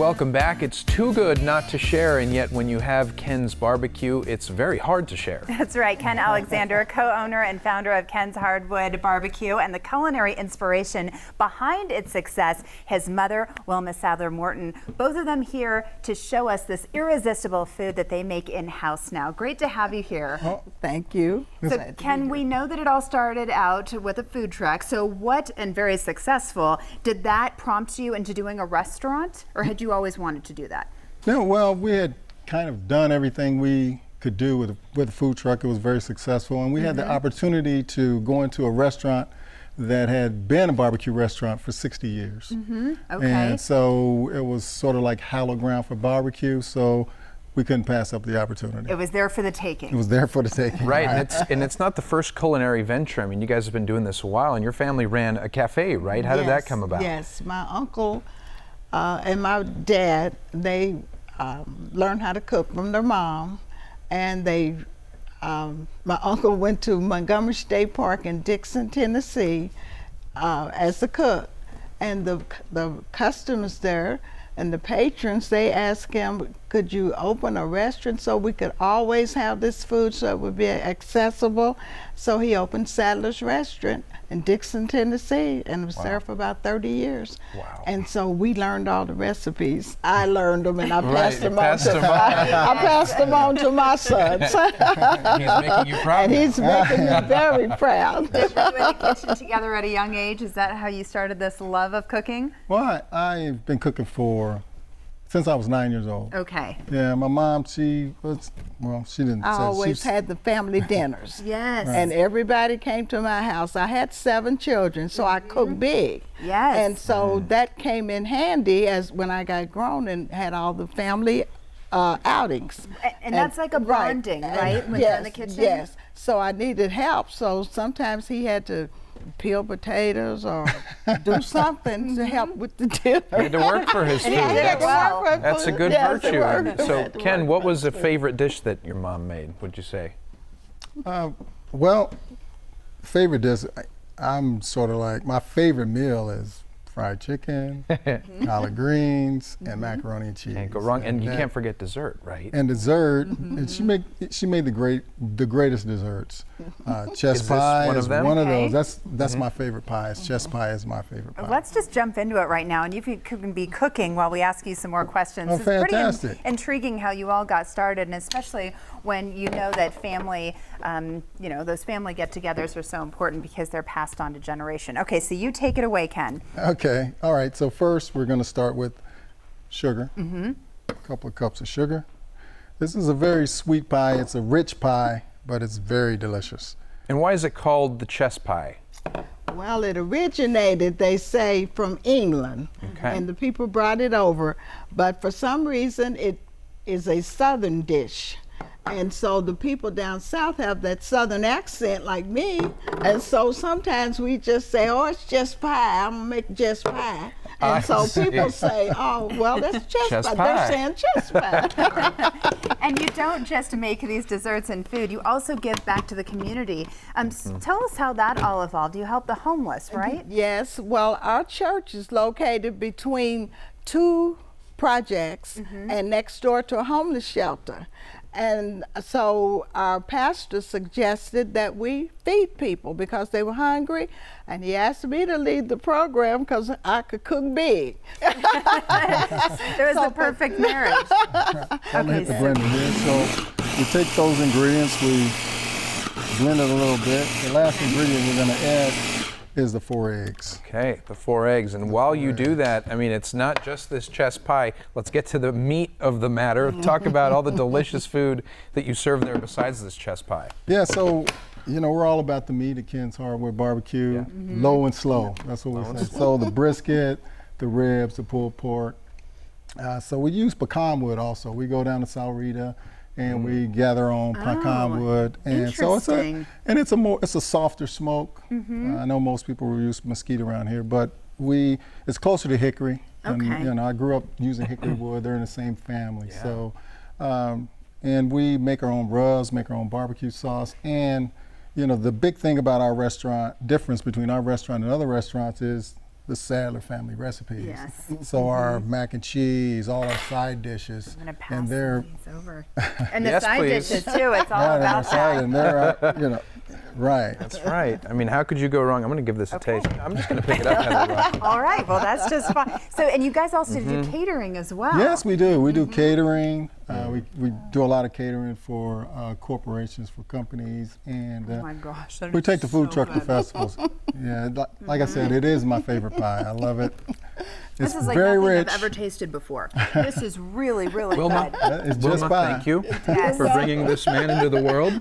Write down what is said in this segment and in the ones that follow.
Welcome back. It's too good not to share, and yet when you have Ken's Barbecue, it's very hard to share. That's right. Ken Alexander, co-owner and founder of Ken's Hardwood Barbecue, and the culinary inspiration behind its success, his mother, Wilma Sadler-Morton. Both of them here to show us this irresistible food that they make in-house now. Great to have you here. Oh, thank you. So Ken, we know that it all started out with a food truck. So what, and very successful, did that prompt you into doing a restaurant, or had you always wanted to do that? No, well, we had kind of done everything we could do with a food truck. It was very successful, and we had the opportunity to go into a restaurant that had been a barbecue restaurant for 60 years. Okay. And so it was sort of like hallowed ground for barbecue, so we couldn't pass up the opportunity. It was there for the taking. It was there for the taking. Right, and it's not the first culinary venture. I mean, you guys have been doing this a while, and your family ran a cafe, right? How did that come about? Yes, my uncle and my dad, they learned how to cook from their mom, and my uncle went to Montgomery State Park in Dixon, Tennessee as a cook, and the customers there and the patrons, they asked him, could you open a restaurant so we could always have this food so it would be accessible? So he opened Sadler's Restaurant in Dixon, Tennessee, and was there for about 30 years. Wow. And so we learned all the recipes. I learned them, and I passed them on I passed them on to my sons. He's making you proud. And he's making me very proud. Were you in the kitchen together at a young age? Is that how you started this love of cooking? Well, I've been cooking since I was 9 years old. Okay. Yeah, my mom, she didn't I say. always had the family dinners. Yes. And everybody came to my house. I had 7 children, so I cooked big. Yes. And so that came in handy as when I got grown and had all the family outings. And that's like a bonding, right? When you're in the kitchen? Yes. So I needed help, so sometimes he had to peel potatoes or do something to help with the dinner. He had to work for his food. That's a good virtue. So, Ken, what was a favorite dish that your mom made, would you say? Well, favorite dish, I'm sort of like, my favorite meal is fried chicken, collard greens, and macaroni and cheese. Can't go wrong, and you can't forget dessert, right? And dessert, and she made the greatest desserts. Chess pie one is of them? one of those. That's my favorite pie. Chess pie is my favorite pie. Let's just jump into it right now, and you can be cooking while we ask you some more questions. Oh, It's fantastic. pretty intriguing how you all got started, and especially when you know that family, those family get-togethers are so important because they're passed on to generation. Okay, so you take it away, Ken. Okay, all right, so first we're gonna start with sugar. A couple of cups of sugar. This is a very sweet pie. It's a rich pie, but it's very delicious. And why is it called the chess pie? Well, it originated, they say, from England, and the people brought it over, but for some reason it is a southern dish. And so the people down south have that southern accent like me, and so sometimes we just say, oh, it's just pie, I'm gonna make just pie. And so people say, oh, well, that's just pie. They're saying just pie. And you don't just make these desserts and food, you also give back to the community. Tell us how that all evolved. You help the homeless, right? Yes, well, our church is located between 2 projects and next door to a homeless shelter. And so our pastor suggested that we feed people because they were hungry, and he asked me to lead the program because I could cook big. There was the perfect marriage. I'm gonna hit the blender here. So we take those ingredients, we blend it a little bit. The last ingredient we're gonna add is the 4 eggs. Okay, the 4 eggs. And while you do that, I mean, it's not just this chess pie. Let's get to the meat of the matter. Talk about all the delicious food that you serve there besides this chess pie. Yeah, so, we're all about the meat at Ken's Hardwood Barbecue. Low and slow, that's what we say. So the brisket, the ribs, the pulled pork. So we use pecan wood also. We go down to Saurita and we gather on pecan wood, and so it's a softer smoke. I know most people use mesquite around here, but it's closer to hickory. And, I grew up using hickory wood. They're in the same family. So, and we make our own rubs, make our own barbecue sauce, and the big thing about our restaurant, difference between our restaurant and other restaurants, is the Sadler family recipes. Yes. So our mac and cheese, all our side dishes, I'm gonna pass and they're these over. And the Yes, side please. dishes too. It's all right on about our side, that. and they're you know, right. That's right. I mean, how could you go wrong? I'm going to give this a taste. I'm just going to pick it up, Heather. All right. Well, that's just fun. So, and you guys also do catering as well. Yes, we do. We do catering. We do a lot of catering for corporations, for companies, and Oh my gosh. that we is take the food so truck to good. festivals. Yeah, like I said, it is my favorite pie. I love it. It's This is like very nothing rich. I've ever tasted before. This is really, really Wilma, good. It's just Wilma, pie. thank you Yes. for bringing this man into the world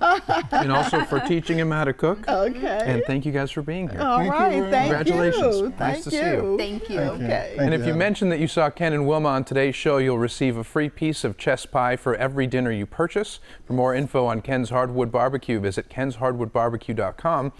and also for teaching him how to cook. Okay. And thank you guys for being here. All Thank you right. very Thank much. Congratulations. you. Nice Thank to see you. Thank you. Okay. And if you Heather. mention that you saw Ken and Wilma on today's show, you'll receive a free piece of chess pie for every dinner you purchase. For more info on Ken's Hardwood Barbecue, visit kenshardwoodbarbecue.com.